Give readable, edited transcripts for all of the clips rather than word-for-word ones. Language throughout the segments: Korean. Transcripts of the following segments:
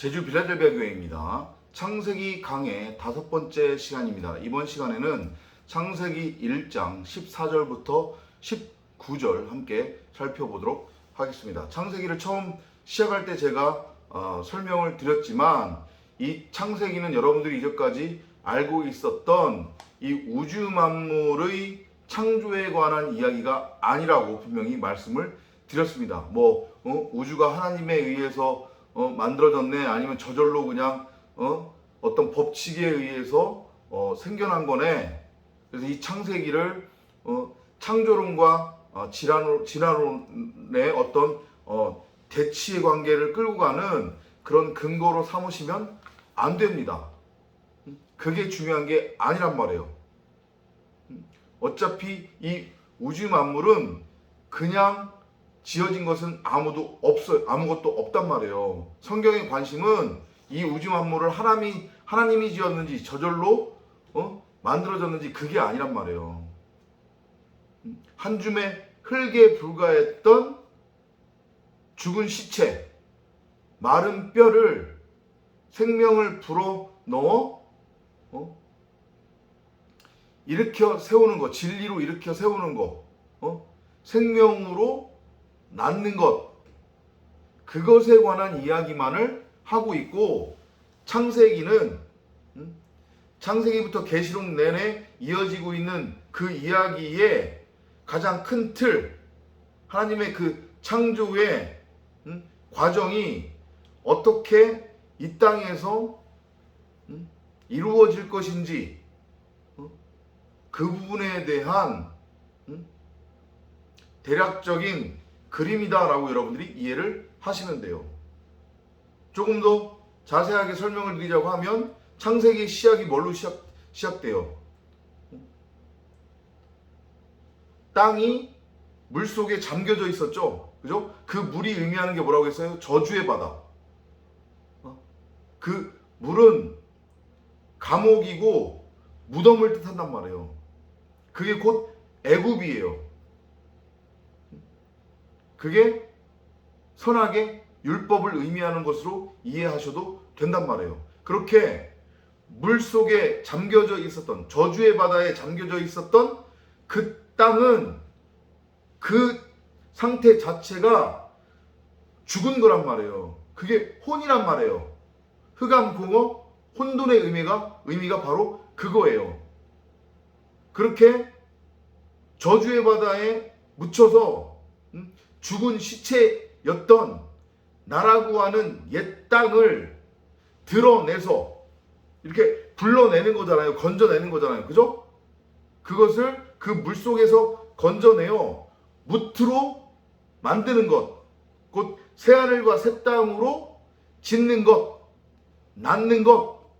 제주 빌라델비아 교회입니다. 창세기 강의 5번째 시간입니다. 이번 시간에는 창세기 1장 14절부터 19절 함께 살펴보도록 하겠습니다. 창세기를 처음 시작할 때 제가 설명을 드렸지만 이 창세기는 여러분들이 이제까지 알고 있었던 이 우주 만물의 창조에 관한 이야기가 아니라고 분명히 말씀을 드렸습니다. 우주가 하나님에 의해서 만들어졌네, 아니면 저절로 그냥 어떤 법칙에 의해서 생겨난 거네. 그래서 이 창세기를 창조론과 진화론의 어떤 대치의 관계를 끌고 가는 그런 근거로 삼으시면 안 됩니다. 그게 중요한 게 아니란 말이에요. 어차피 이 우주 만물은 그냥 지어진 것은 아무것도 없단 말이에요. 성경의 관심은 이 우주 만물을 하나님이 지었는지 저절로 만들어졌는지 그게 아니란 말이에요. 한 줌의 흙에 불과했던 죽은 시체, 마른 뼈를 생명을 불어 넣어 일으켜 세우는 것, 진리로 일으켜 세우는 것, 생명으로 낳는 것, 그것에 관한 이야기만을 하고 있고, 창세기부터 계시록 내내 이어지고 있는 그 이야기의 가장 큰 틀, 하나님의 그 창조의 과정이 어떻게 이 땅에서 이루어질 것인지, 그 부분에 대한 대략적인 그림이다라고 여러분들이 이해를 하시면 돼요. 조금 더 자세하게 설명을 드리자고 하면 창세기의 시작이 뭘로 시작돼요? 땅이 물 속에 잠겨져 있었죠. 그죠? 그 물이 의미하는 게 뭐라고 했어요? 저주의 바다. 그 물은 감옥이고 무덤을 뜻한단 말이에요. 그게 곧 애굽이에요. 그게 선악의 율법을 의미하는 것으로 이해하셔도 된단 말이에요. 그렇게 물속에 잠겨져 있었던, 저주의 바다에 잠겨져 있었던 그 땅은 그 상태 자체가 죽은 거란 말이에요. 그게 혼이란 말이에요. 흑암공어, 혼돈의 의미가 바로 그거예요. 그렇게 저주의 바다에 묻혀서 죽은 시체였던 나라고 하는 옛 땅을 드러내서 이렇게 불러내는 거잖아요. 건져내는 거잖아요. 그죠? 그것을 그 물속에서 건져내어 무트로 만드는 것, 곧 새하늘과 새 땅으로 짓는 것, 낳는 것,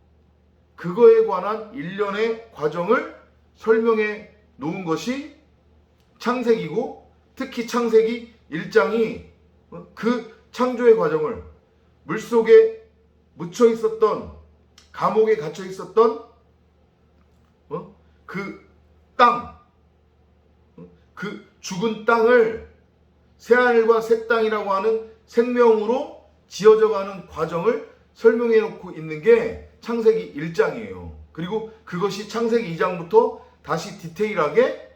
그거에 관한 일련의 과정을 설명해 놓은 것이 창세기고, 특히 창세기 1장이 그 창조의 과정을, 물속에 묻혀 있었던, 감옥에 갇혀 있었던 그 땅, 그 죽은 땅을 새하늘과 새 땅이라고 하는 생명으로 지어져가는 과정을 설명해 놓고 있는 게 창세기 1장이에요. 그리고 그것이 창세기 2장부터 다시 디테일하게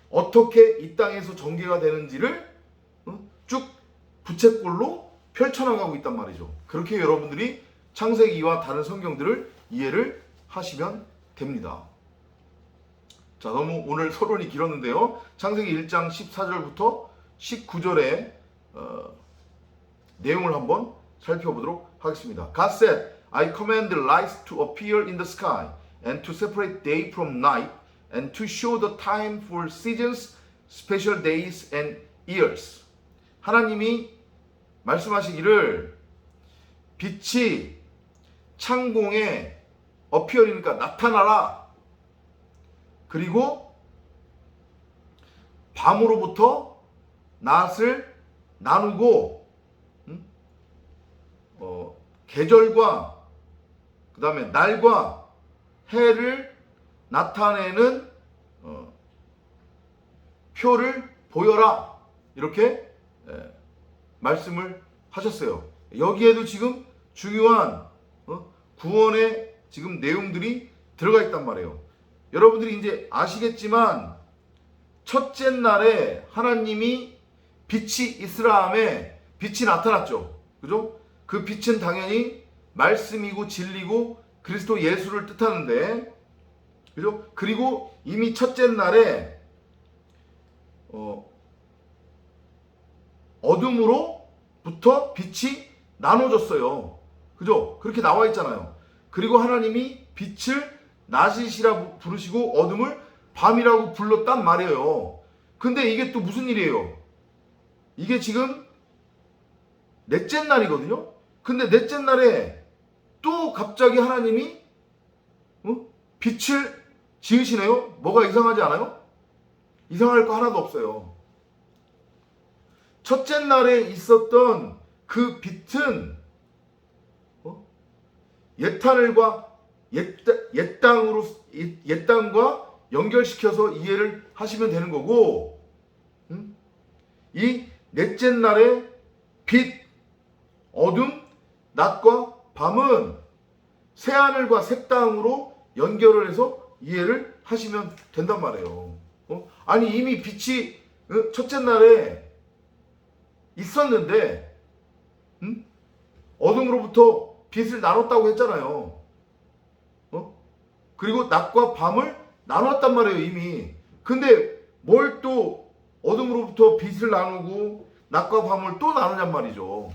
어떻게 이 땅에서 전개가 되는지를 쭉 부채꼴로 펼쳐나가고 있단 말이죠. 그렇게 여러분들이 창세기와 다른 성경들을 이해를 하시면 됩니다. 자, 너무 오늘 서론이 길었는데요. 창세기 1장 14절부터 19절의 내용을 한번 살펴보도록 하겠습니다. God said, I command the lights to appear in the sky and to separate day from night and to show the time for seasons, special days and years. 하나님이 말씀하시기를 빛이 창공에 appear이니까 나타나라. 그리고 밤으로부터 낮을 나누고 계절과 그 다음에 날과 해를 나타내는 표를 보여라. 이렇게 말씀을 하셨어요. 여기에도 지금 중요한 구원의 지금 내용들이 들어가 있단 말이에요. 여러분들이 이제 아시겠지만 첫째 날에 하나님이 빛이 이스라엘에 빛이 나타났죠. 그죠? 그 빛은 당연히 말씀이고 진리고 그리스도 예수를 뜻하는데, 그죠? 그리고 이미 첫째 날에 어둠으로부터 빛이 나눠졌어요. 그죠? 그렇게 나와 있잖아요. 그리고 하나님이 빛을 낮이시라 부르시고 어둠을 밤이라고 불렀단 말이에요. 근데 이게 또 무슨 일이에요? 이게 지금 넷째 날이거든요. 근데 넷째 날에 또 갑자기 하나님이 빛을 지으시네요. 뭐가 이상하지 않아요? 이상할 거 하나도 없어요. 첫째 날에 있었던 그 빛은 옛하늘과 옛땅과 연결시켜서 이해를 하시면 되는 거고, 이 넷째 날의 빛, 어둠, 낮과 밤은 새하늘과 새 땅으로 연결을 해서 이해를 하시면 된단 말이에요. 아니 이미 빛이 첫째 날에 있었는데 어둠으로부터 빛을 나눴다고 했잖아요. 그리고 낮과 밤을 나눴단 말이에요 이미. 근데 뭘 또 어둠으로부터 빛을 나누고 낮과 밤을 또 나누냔 말이죠.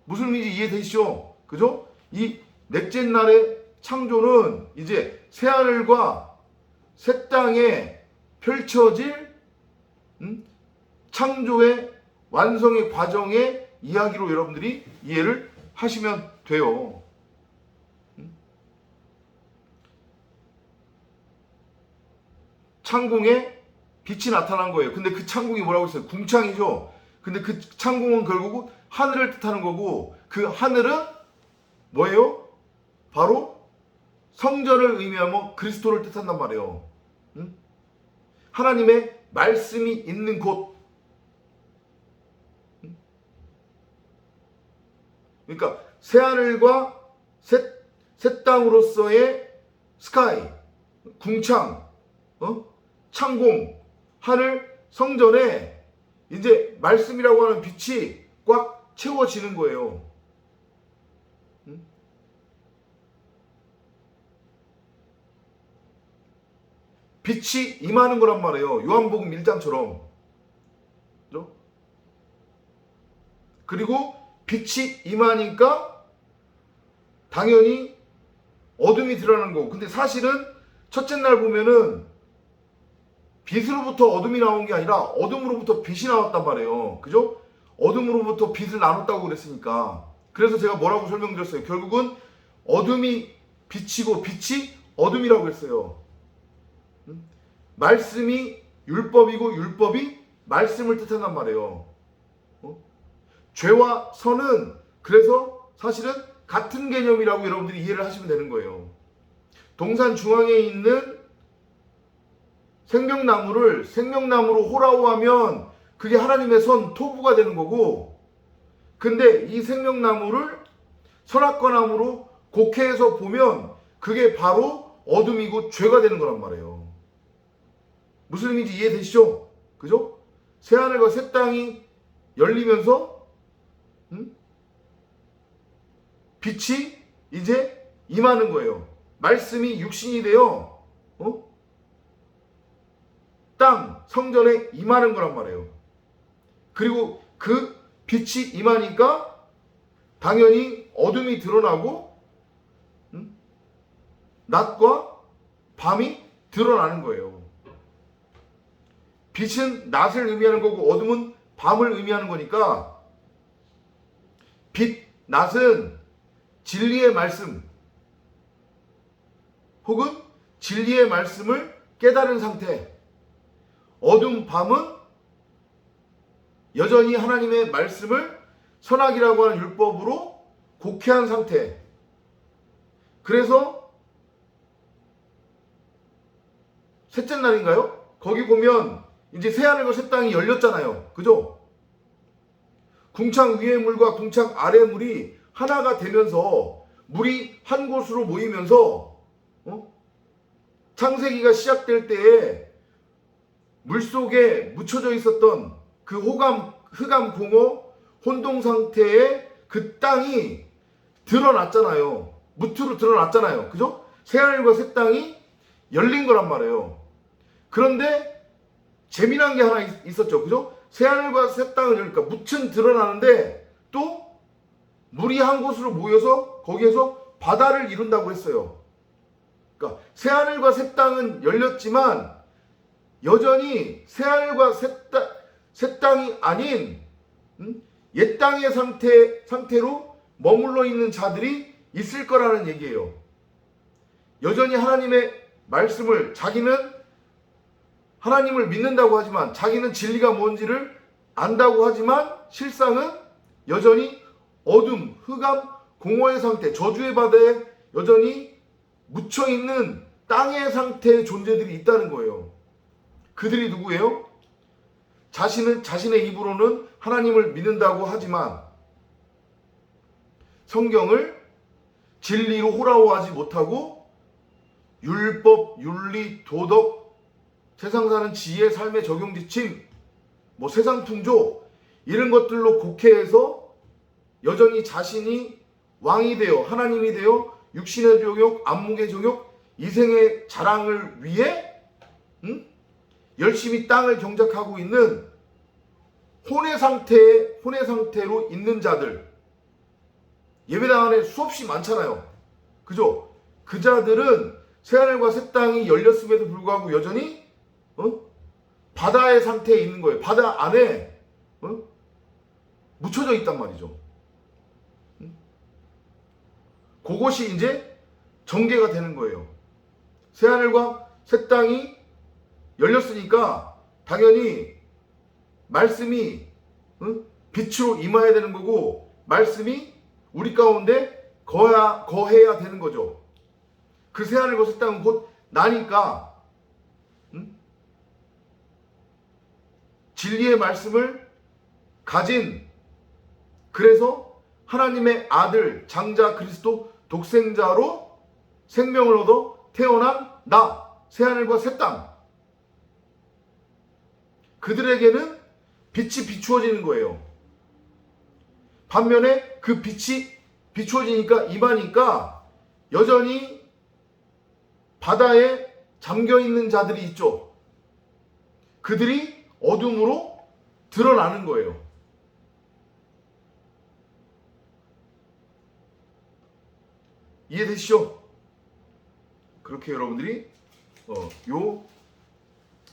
무슨 의미인지 이해되시죠? 그죠? 이 넷째 날의 창조는 이제 새하늘과 새 땅에 펼쳐질 창조의 완성의 과정의 이야기로 여러분들이 이해를 하시면 돼요. 창공에 빛이 나타난 거예요. 근데 그 창공이 뭐라고 했어요? 궁창이죠. 근데 그 창공은 결국 하늘을 뜻하는 거고, 그 하늘은 뭐예요? 바로 성전을 의미하며 그리스도를 뜻한단 말이에요. 하나님의 말씀이 있는 곳. 그러니까 새하늘과 새 땅으로서의 스카이, 궁창, 창공, 하늘, 성전에 이제 말씀이라고 하는 빛이 꽉 채워지는 거예요. 빛이 임하는 거란 말이에요. 요한복음 1장처럼. 그죠? 그리고 빛이 임하니까 당연히 어둠이 드러나는 거고. 근데 사실은 첫째 날 보면은 빛으로부터 어둠이 나온 게 아니라 어둠으로부터 빛이 나왔단 말이에요. 그죠? 어둠으로부터 빛을 나눴다고 그랬으니까. 그래서 제가 뭐라고 설명드렸어요? 결국은 어둠이 빛이고 빛이 어둠이라고 했어요. 말씀이 율법이고 율법이 말씀을 뜻한단 말이에요. 죄와 선은 그래서 사실은 같은 개념이라고 여러분들이 이해를 하시면 되는 거예요. 동산 중앙에 있는 생명나무를 생명나무로 호라호하면 그게 하나님의 선, 토부가 되는 거고, 근데 이 생명나무를 선악과 나무로 곡해해서 보면 그게 바로 어둠이고 죄가 되는 거란 말이에요. 무슨 의미인지 이해되시죠? 그죠? 새하늘과 새 땅이 열리면서 빛이 이제 임하는 거예요. 말씀이 육신이 되어 땅, 성전에 임하는 거란 말이에요. 그리고 그 빛이 임하니까 당연히 어둠이 드러나고 낮과 밤이 드러나는 거예요. 빛은 낮을 의미하는 거고 어둠은 밤을 의미하는 거니까 빛, 낮은 진리의 말씀 혹은 진리의 말씀을 깨달은 상태, 어둠, 밤은 여전히 하나님의 말씀을 선악이라고 하는 율법으로 곡해한 상태. 그래서 셋째 날인가요? 거기 보면 이제 새하늘과 새 땅이 열렸잖아요. 그죠? 궁창 위의 물과 궁창 아래 물이 하나가 되면서 물이 한 곳으로 모이면서 창세기가 시작될 때에 물속에 묻혀져 있었던 그 흑암 공허 혼동 상태의 그 땅이 드러났잖아요. 무트로 드러났잖아요. 그죠? 새하늘과 새 땅이 열린 거란 말이에요. 그런데 재미난 게 하나 있었죠. 그죠? 새하늘과 새 땅을 열니까 무튼 드러나는데 또 물이 한 곳으로 모여서 거기에서 바다를 이룬다고 했어요. 그러니까 새하늘과 새 땅은 열렸지만 여전히 새하늘과 새 땅이 아닌 옛 땅의 상태로 머물러 있는 자들이 있을 거라는 얘기예요. 여전히 하나님의 말씀을 자기는 하나님을 믿는다고 하지만 자기는 진리가 뭔지를 안다고 하지만 실상은 여전히 어둠, 흑암, 공허의 상태, 저주의 바다에 여전히 묻혀있는 땅의 상태의 존재들이 있다는 거예요. 그들이 누구예요? 자신의 입으로는 하나님을 믿는다고 하지만 성경을 진리로 호라호하지 못하고 율법, 윤리, 도덕, 세상 사는 지혜, 삶의 적용 지침, 세상 풍조 이런 것들로 곡해해서 여전히 자신이 왕이 되어 하나님이 되어 육신의 정욕, 안목의 정욕, 이생의 자랑을 위해 열심히 땅을 경작하고 있는 혼의 상태로 있는 자들 예배당 안에 수없이 많잖아요. 그죠? 그 자들은 새하늘과 새 땅이 열렸음에도 불구하고 여전히 바다의 상태에 있는 거예요. 바다 안에 묻혀져 있단 말이죠. 그것이 이제 전개가 되는 거예요. 새하늘과 새 땅이 열렸으니까 당연히 말씀이 빛으로 임해야 되는 거고 말씀이 우리 가운데 거해야 되는 거죠. 그 새하늘과 새 땅은 곧 나니까 진리의 말씀을 가진 그래서 하나님의 아들 장자 그리스도 독생자로 생명을 얻어 태어난 나 새하늘과 새 땅 그들에게는 빛이 비추어지는 거예요. 반면에 그 빛이 비추어지니까 임하니까 여전히 바다에 잠겨있는 자들이 있죠. 그들이 어둠으로 드러나는 거예요. 이해되시죠? 그렇게 여러분들이 요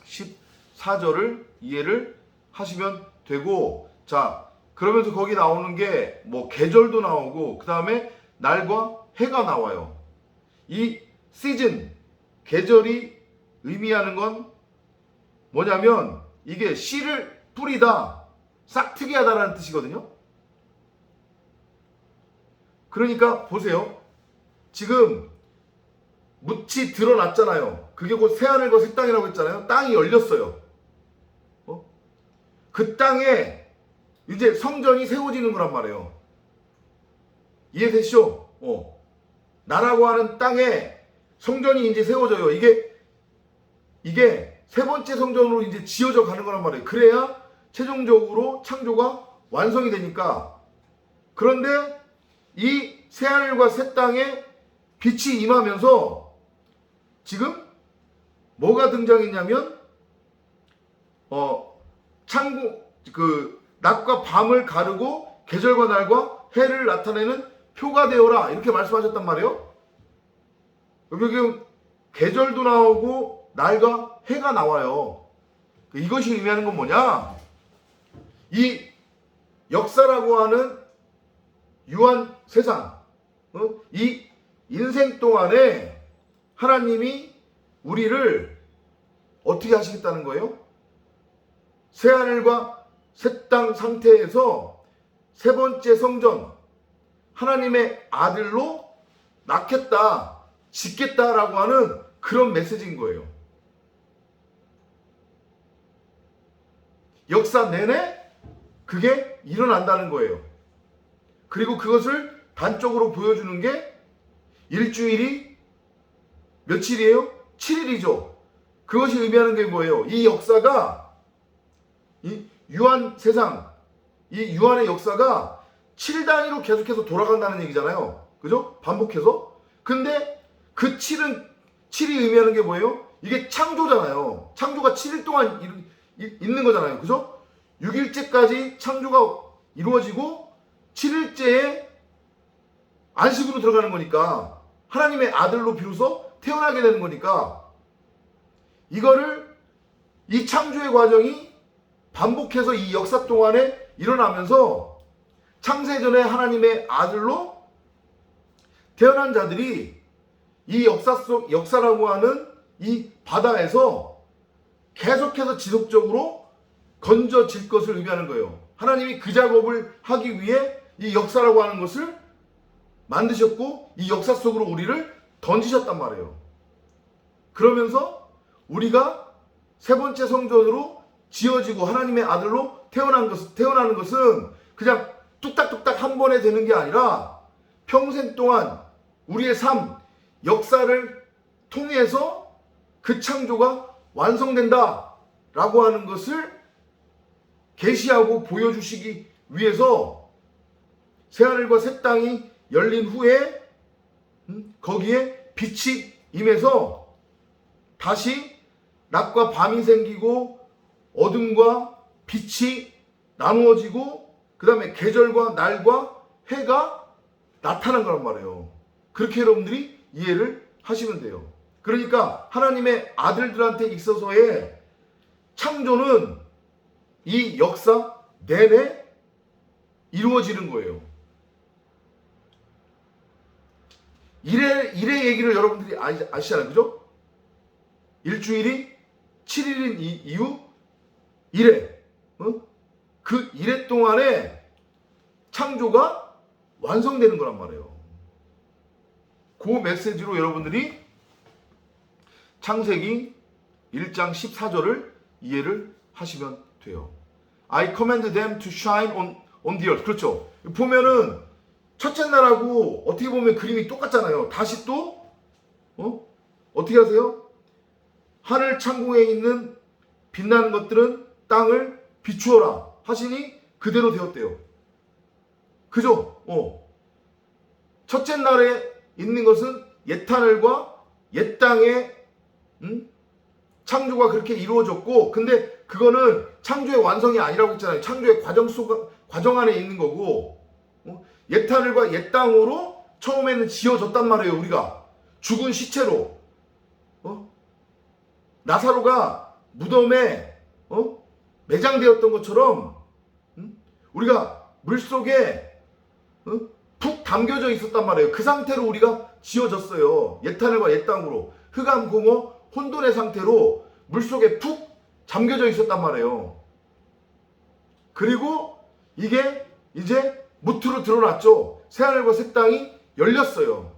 14절을 이해를 하시면 되고 자 그러면서 거기 나오는 게 계절도 나오고 그 다음에 날과 해가 나와요. 이 시즌 계절이 의미하는 건 뭐냐면 이게 씨를 뿌리다 싹트게 하다라는 뜻이거든요. 그러니까 보세요. 지금 묻이 드러났잖아요. 그게 곧 새하늘과 새 땅이라고 했잖아요. 땅이 열렸어요. 그 땅에 이제 성전이 세워지는 거란 말이에요. 이해되시죠? 나라고 하는 땅에 성전이 이제 세워져요. 이게 세 번째 성전으로 이제 지어져 가는 거란 말이에요. 그래야 최종적으로 창조가 완성이 되니까. 그런데 이 새하늘과 새 땅에 빛이 임하면서 지금 뭐가 등장했냐면 낮과 밤을 가르고 계절과 날과 해를 나타내는 표가 되어라 이렇게 말씀하셨단 말이에요. 여기 계절도 나오고 날과 해가 나와요. 이것이 의미하는 건 뭐냐? 이 역사라고 하는 유한 세상, 이 인생 동안에 하나님이 우리를 어떻게 하시겠다는 거예요? 새하늘과 새 땅 상태에서 세 번째 성전 하나님의 아들로 낳겠다, 짓겠다라고 하는 그런 메시지인 거예요. 역사 내내 그게 일어난다는 거예요. 그리고 그것을 단적으로 보여주는 게 일주일이 며칠이에요? 7일이죠. 그것이 의미하는 게 뭐예요? 이 역사가, 이 유한 세상, 이 유한의 역사가 7 단위로 계속해서 돌아간다는 얘기잖아요. 그죠? 반복해서. 근데 그 7이 의미하는 게 뭐예요? 이게 창조잖아요. 창조가 7일 동안 있는 거잖아요. 그죠? 6일째까지 창조가 이루어지고 7일째에 안식으로 들어가는 거니까, 하나님의 아들로 비로소 태어나게 되는 거니까, 이거를, 이 창조의 과정이 반복해서 이 역사 동안에 일어나면서 창세전에 하나님의 아들로 태어난 자들이 이 역사라고 하는 이 바다에서 계속해서 지속적으로 건져질 것을 의미하는 거예요. 하나님이 그 작업을 하기 위해 이 역사라고 하는 것을 만드셨고, 이 역사 속으로 우리를 던지셨단 말이에요. 그러면서 우리가 세 번째 성전으로 지어지고 하나님의 아들로 태어나는 것은 그냥 뚝딱뚝딱 한 번에 되는 게 아니라 평생 동안 우리의 삶, 역사를 통해서 그 창조가 완성된다라고 하는 것을 계시하고 보여주시기 위해서 새하늘과 새 땅이 열린 후에 거기에 빛이 임해서 다시 낮과 밤이 생기고 어둠과 빛이 나누어지고 그 다음에 계절과 날과 해가 나타난 거란 말이에요. 그렇게 여러분들이 이해를 하시면 돼요. 그러니까 하나님의 아들들한테 있어서의 창조는 이 역사 내내 이루어지는 거예요. 일의 얘기를 여러분들이 아시잖아요. 그죠? 일주일이 7일인 이유 1회. 그 1회 동안에 창조가 완성되는 거란 말이에요. 그 메시지로 여러분들이 창세기 1장 14절을 이해를 하시면 돼요. I command them to shine on the earth. 그렇죠. 보면은 첫째 날하고 어떻게 보면 그림이 똑같잖아요. 다시 또 어떻게 하세요? 하늘 창공에 있는 빛나는 것들은 땅을 비추어라 하시니 그대로 되었대요. 그죠? 첫째 날에 있는 것은 옛 하늘과 옛 땅의 창조가 그렇게 이루어졌고, 근데 그거는 창조의 완성이 아니라고 했잖아요. 창조의 과정 안에 있는 거고, 옛 하늘과 옛 땅으로 처음에는 지어졌단 말이에요. 우리가 죽은 시체로, 나사로가 무덤에 매장되었던 것처럼 우리가 물속에 푹 담겨져 있었단 말이에요. 그 상태로 우리가 지어졌어요. 옛 하늘과 옛 땅으로 흑암 공허 혼돈의 상태로 물속에 푹 잠겨져 있었단 말이에요. 그리고 이게 이제 무트로 드러났죠. 새하늘과 새 땅이 열렸어요.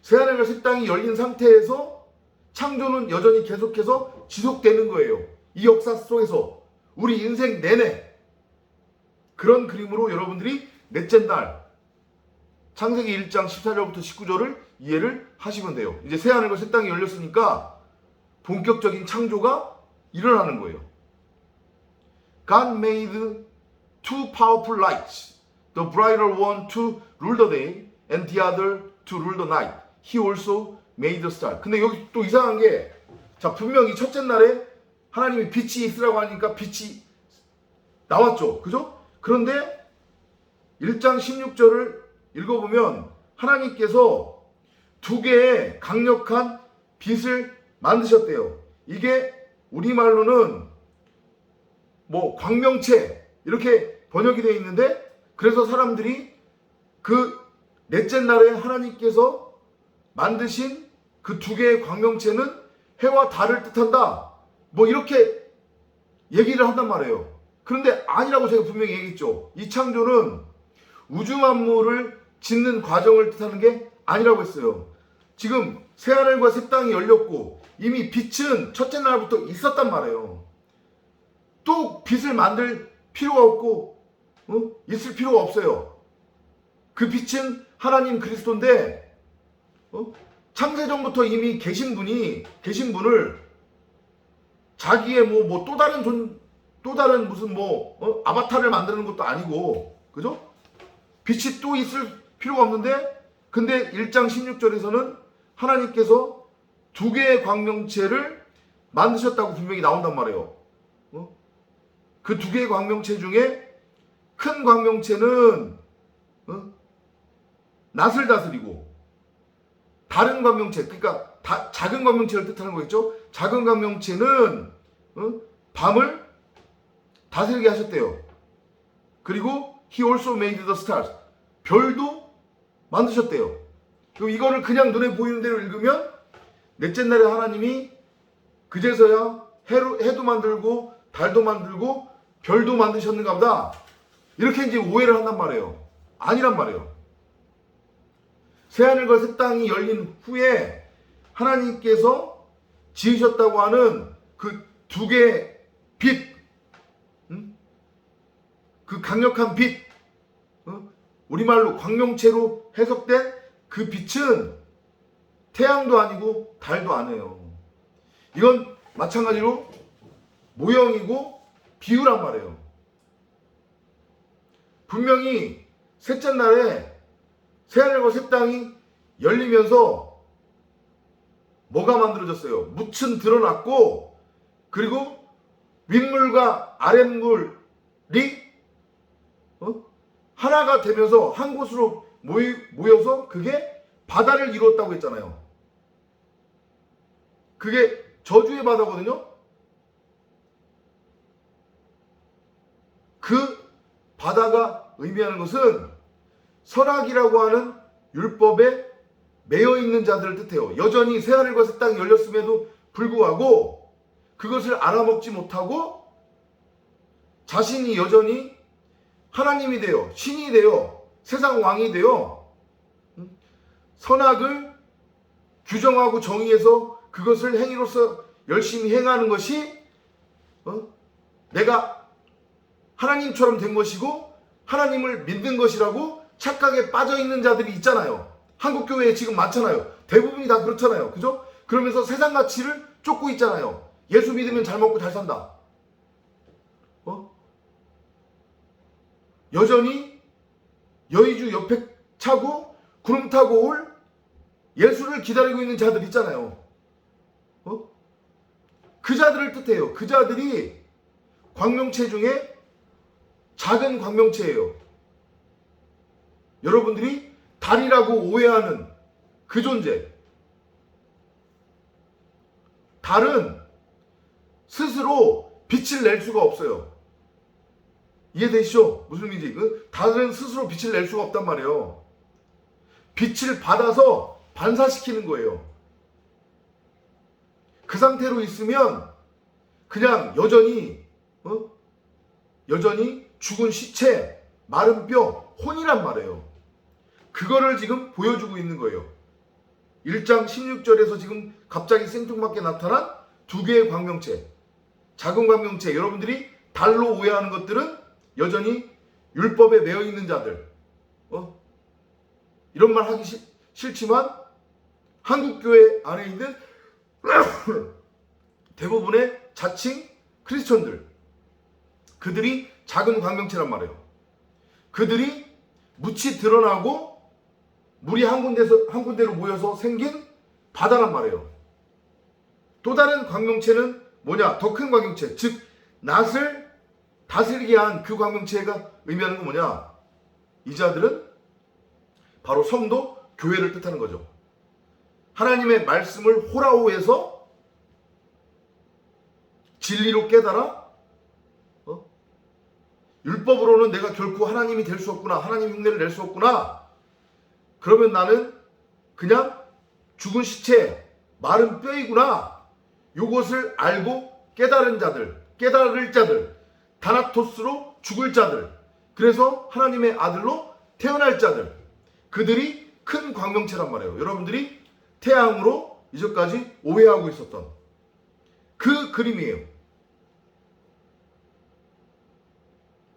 새하늘과 새 땅이 열린 상태에서 창조는 여전히 계속해서 지속되는 거예요. 이 역사 속에서 우리 인생 내내. 그런 그림으로 여러분들이 넷째 날 창세기 1장 14절부터 19절을 이해를 하시면 돼요. 이제 새하늘과 새 땅이 열렸으니까 본격적인 창조가 일어나는 거예요. God made two powerful lights, the brighter one to rule the day and the other to rule the night. He also made the star. 근데 여기 또 이상한 게, 자, 분명히 첫째 날에 하나님이 빛이 있으라고 하니까 빛이 나왔죠. 그죠? 그런데 1장 16절을 읽어보면 하나님께서 두 개의 강력한 빛을 만드셨대요. 이게 우리말로는 뭐 광명체 이렇게 번역이 되어 있는데, 그래서 사람들이 그 넷째 날에 하나님께서 만드신 그 두 개의 광명체는 해와 달을 뜻한다, 뭐 이렇게 얘기를 한단 말이에요. 그런데 아니라고 제가 분명히 얘기했죠. 이 창조는 우주 만물을 짓는 과정을 뜻하는 게 아니라고 했어요. 지금 새하늘과 새 땅이 열렸고 이미 빛은 첫째 날부터 있었단 말이에요. 또 빛을 만들 필요가 없고 있을 필요가 없어요. 그 빛은 하나님 그리스도인데 창세전부터 이미 계신 분을 자기의 또 다른 무슨 아바타를 만드는 것도 아니고, 그죠? 빛이 또 있을 필요가 없는데, 근데 1장 16절에서는 하나님께서 두 개의 광명체를 만드셨다고 분명히 나온단 말이에요. 그 두 개의 광명체 중에 큰 광명체는 낫을 다스리고, 다른 광명체, 그러니까 작은 광명체를 뜻하는 거겠죠? 작은 광명체는 밤을 다스리게 하셨대요. 그리고 He also made the stars. 별도 만드셨대요. 그럼 이거를 그냥 눈에 보이는 대로 읽으면 넷째 날에 하나님이 그제서야 해도 만들고 달도 만들고 별도 만드셨는가 보다. 이렇게 이제 오해를 한단 말이에요. 아니란 말이에요. 새하늘과 새 땅이 열린 후에 하나님께서 지으셨다고 하는 그 두 개의 빛, 그 강력한 빛, 우리말로 광명체로 해석된 그 빛은 태양도 아니고 달도 아니에요. 이건 마찬가지로 모형이고 비유란 말이에요. 분명히 셋째 날에 새하늘과 새 땅이 열리면서 뭐가 만들어졌어요? 묻은 드러났고, 그리고 윗물과 아랫물이 하나가 되면서 한 곳으로 모여서 그게 바다를 이루었다고 했잖아요. 그게 저주의 바다거든요. 그 바다가 의미하는 것은 선악이라고 하는 율법에 매여 있는 자들을 뜻해요. 여전히 새하늘과 새 땅이 열렸음에도 불구하고 그것을 알아먹지 못하고 자신이 여전히 하나님이 되어, 신이 되어, 세상 왕이 되어 선악을 규정하고 정의해서 그것을 행위로서 열심히 행하는 것이 내가 하나님처럼 된 것이고 하나님을 믿는 것이라고 착각에 빠져 있는 자들이 있잖아요. 한국 교회에 지금 많잖아요. 대부분이 다 그렇잖아요. 그죠? 그러면서 세상 가치를 쫓고 있잖아요. 예수 믿으면 잘 먹고 잘 산다. 여전히 여의주 옆에 차고 구름 타고 올 예수를 기다리고 있는 자들 있잖아요. 그 자들을 뜻해요. 그 자들이 광명체 중에 작은 광명체예요. 여러분들이 달이라고 오해하는 그 존재. 달은 스스로 빛을 낼 수가 없어요. 이해되시죠? 무슨 의미인지. 달은 스스로 빛을 낼 수가 없단 말이에요. 빛을 받아서 반사시키는 거예요. 그 상태로 있으면 그냥 여전히 죽은 시체, 마른 뼈, 혼이란 말이에요. 그거를 지금 보여주고 있는 거예요. 1장 16절에서 지금 갑자기 생뚱맞게 나타난 두 개의 광명체, 작은 광명체. 여러분들이 달로 오해하는 것들은 여전히 율법에 매여 있는 자들. 이런 말 하기 싫지만 한국교회 안에 있는 대부분의 자칭 크리스천들, 그들이 작은 광명체란 말이에요. 그들이 묻이 드러나고 물이 한 군데로 모여서 생긴 바다란 말이에요. 또 다른 광명체는 뭐냐? 더 큰 광명체, 즉 낫을 다스리게 한 그 광명체가 의미하는 건 뭐냐? 이 자들은 바로 성도, 교회를 뜻하는 거죠. 하나님의 말씀을 호라호해서 진리로 깨달아 율법으로는 내가 결코 하나님이 될 수 없구나, 하나님 흉내를 낼 수 없구나, 그러면 나는 그냥 죽은 시체, 마른 뼈이구나, 요것을 알고 깨달은 자들, 깨달을 자들, 다나토스로 죽을 자들, 그래서 하나님의 아들로 태어날 자들, 그들이 큰 광명체란 말이에요. 여러분들이 태양으로 이전까지 오해하고 있었던 그 그림이에요.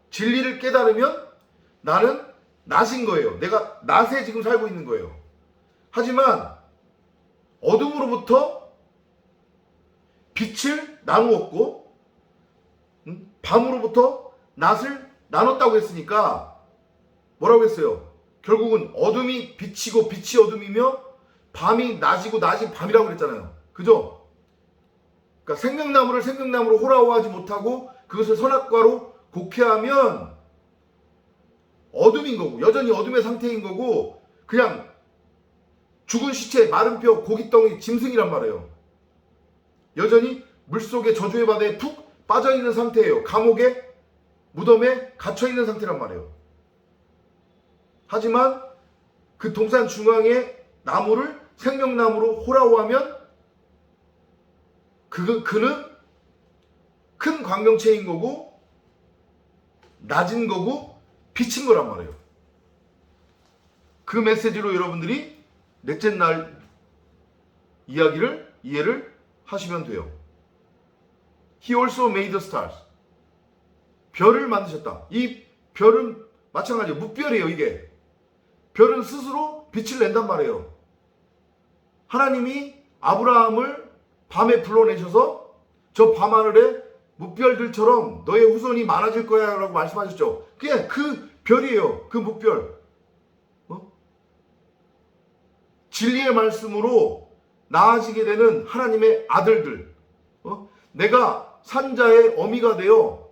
진리를 깨달으면 나는 낮인 거예요. 내가 낮에 지금 살고 있는 거예요. 하지만 어둠으로부터 빛을 나누었고 밤으로부터 낮을 나눴다고 했으니까 뭐라고 했어요? 결국은 어둠이 빛이고 빛이 어둠이며 밤이 낮이고 낮이 밤이라고 그랬잖아요. 그죠? 그러니까 생명나무를 생명나무로 호라호하지 못하고 그것을 선악과로 곡해하면 어둠인 거고 여전히 어둠의 상태인 거고 그냥 죽은 시체, 마른 뼈, 고깃덩이, 짐승이란 말이에요. 여전히 물속의 저주의 바다에 푹 빠져있는 상태예요. 감옥에 무덤에 갇혀있는 상태란 말이에요. 하지만 그 동산 중앙에 나무를 생명나무로 호라호하면 그는 큰 광명체인 거고 낮은 거고 빛인 거란 말이에요. 그 메시지로 여러분들이 넷째 날 이해를 하시면 돼요. He also made the stars. 별을 만드셨다. 이 별은 마찬가지예요. 무별이에요, 이게. 별은 스스로 빛을 낸단 말이에요. 하나님이 아브라함을 밤에 불러내셔서 저 밤하늘에 무별들처럼 너의 후손이 많아질 거야 라고 말씀하셨죠. 그게 그 별이에요. 그 무별. 진리의 말씀으로 나아지게 되는 하나님의 아들들. 내가 산자의 어미가 되어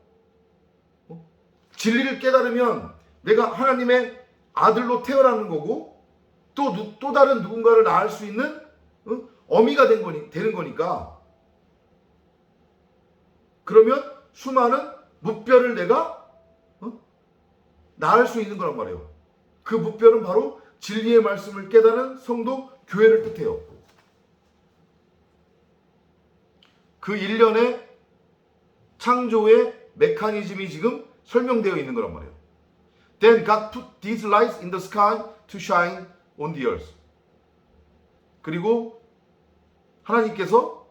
진리를 깨달으면 내가 하나님의 아들로 태어나는 거고 또 다른 누군가를 낳을 수 있는 어미가 되는 거니까 그러면 수많은 무별을 내가 낳을 수 있는 거란 말이에요. 그 무별은 바로 진리의 말씀을 깨닫는 성도 교회를 뜻해요. 그 일련의 창조의 메커니즘이 지금 설명되어 있는 거란 말이에요. Then God put these lights in the sky to shine on the earth. 그리고 하나님께서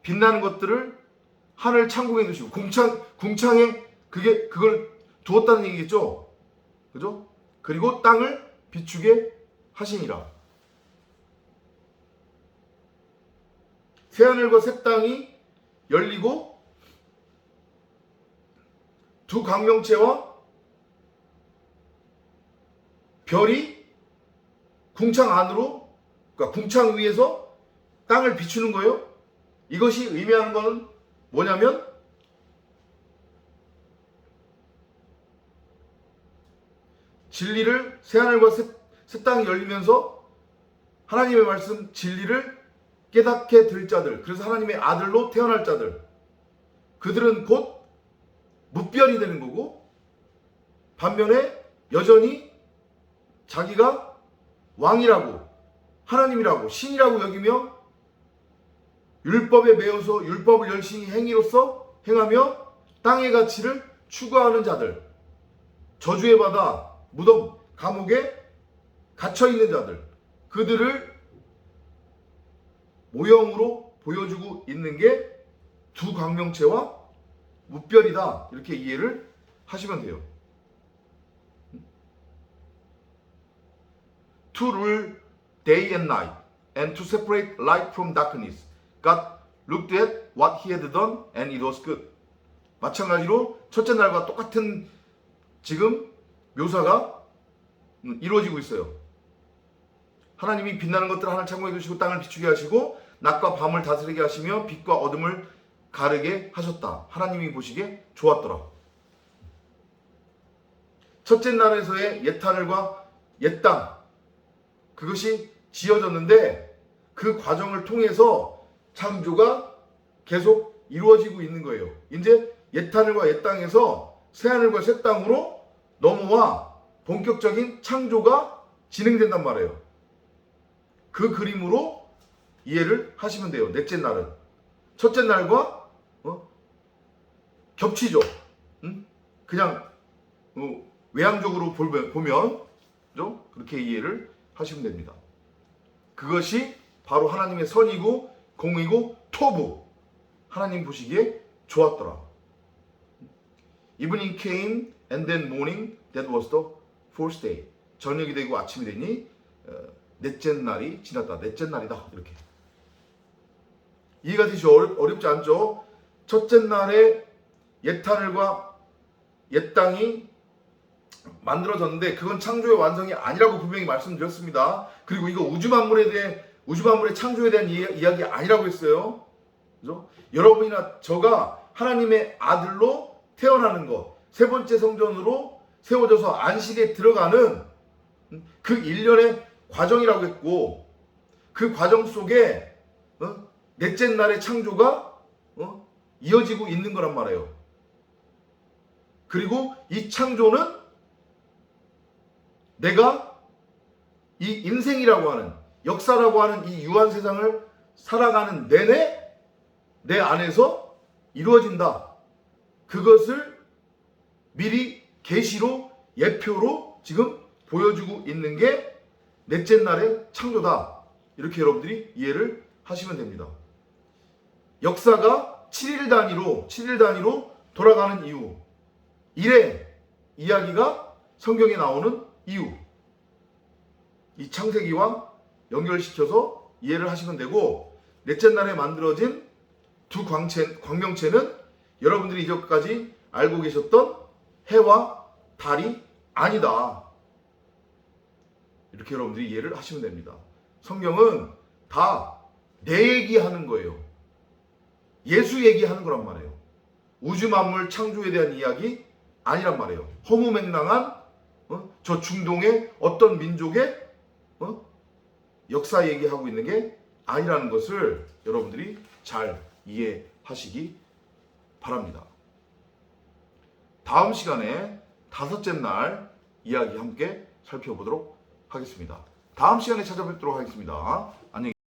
빛나는 것들을 하늘 창공에 두시고 궁창에 그걸 두었다는 얘기겠죠. 그죠? 그리고 땅을 비추게 하시니라. 새하늘과 새 땅이 열리고 두 광명체와 별이 궁창 안으로, 그러니까 궁창 위에서 땅을 비추는 거예요. 이것이 의미하는 것은 뭐냐면 진리를 새하늘과 새 땅이 열리면서 하나님의 말씀 진리를 깨닫게 될 자들, 그래서 하나님의 아들로 태어날 자들, 그들은 곧 무별이 되는 거고 반면에 여전히 자기가 왕이라고 하나님이라고 신이라고 여기며 율법에 매여서 율법을 열심히 행하며 땅의 가치를 추구하는 자들, 저주의 바다, 무덤, 감옥에 갇혀있는 자들, 그들을 모형으로 보여주고 있는 게 두 광명체와 무별이다. 이렇게 이해를 하시면 돼요. To rule day and night and to separate light from darkness. God looked at what he had done and it was good. 마찬가지로 첫째 날과 똑같은 지금 묘사가 이루어지고 있어요. 하나님이 빛나는 것들을 하늘 창고에 두시고 땅을 비추게 하시고 낮과 밤을 다스리게 하시며 빛과 어둠을 가르게 하셨다. 하나님이 보시기에 좋았더라. 첫째 날에서의 옛하늘과 옛땅, 그것이 지어졌는데 그 과정을 통해서 창조가 계속 이루어지고 있는 거예요. 이제 옛하늘과 옛땅에서 새하늘과 새 땅으로 넘어와 본격적인 창조가 진행된단 말이에요. 그 그림으로 이해를 하시면 돼요. 넷째 날은 첫째 날과 겹치죠. 그냥 외향적으로 보면 그렇게 이해를 하시면 됩니다. 그것이 바로 하나님의 선이고 공이고 토부, 하나님 보시기에 좋았더라. Evening came and then morning That was the fourth day. 저녁이 되고 아침이 되니 넷째 날이 지났다. 넷째 날이다. 이렇게. 이해가 되시죠? 어렵지 않죠? 첫째 날에 옛하늘과 옛 땅이 만들어졌는데 그건 창조의 완성이 아니라고 분명히 말씀드렸습니다. 그리고 이거 우주 만물의 창조에 대한 이야기 아니라고 했어요. 그죠? 여러분이나 저가 하나님의 아들로 태어나는 것, 세 번째 성전으로 세워져서 안식에 들어가는 그 일련의 과정이라고 했고, 그 과정 속에 넷째 날의 창조가 이어지고 있는 거란 말이에요. 그리고 이 창조는 내가 이 인생이라고 하는, 역사라고 하는 이 유한 세상을 살아가는 내내 내 안에서 이루어진다. 그것을 미리 계시로, 예표로 지금 보여주고 있는 게 넷째 날의 창조다. 이렇게 여러분들이 이해를 하시면 됩니다. 역사가 7일 단위로 돌아가는 이유, 일의 이야기가 성경에 나오는 이유, 이 창세기와 연결시켜서 이해를 하시면 되고, 넷째 날에 만들어진 두 광명체는 여러분들이 이전까지 알고 계셨던 해와 달이 아니다. 이렇게 여러분들이 이해를 하시면 됩니다. 성경은 다 내 얘기하는 거예요. 예수 얘기하는 거란 말이에요. 우주 만물 창조에 대한 이야기 아니란 말이에요. 허무맹랑한 저 중동의 어떤 민족의 역사 얘기하고 있는 게 아니라는 것을 여러분들이 잘 이해하시기 바랍니다. 다음 시간에 다섯째 날 이야기 함께 살펴보도록 하겠습니다. 다음 시간에 찾아뵙도록 하겠습니다. 안녕히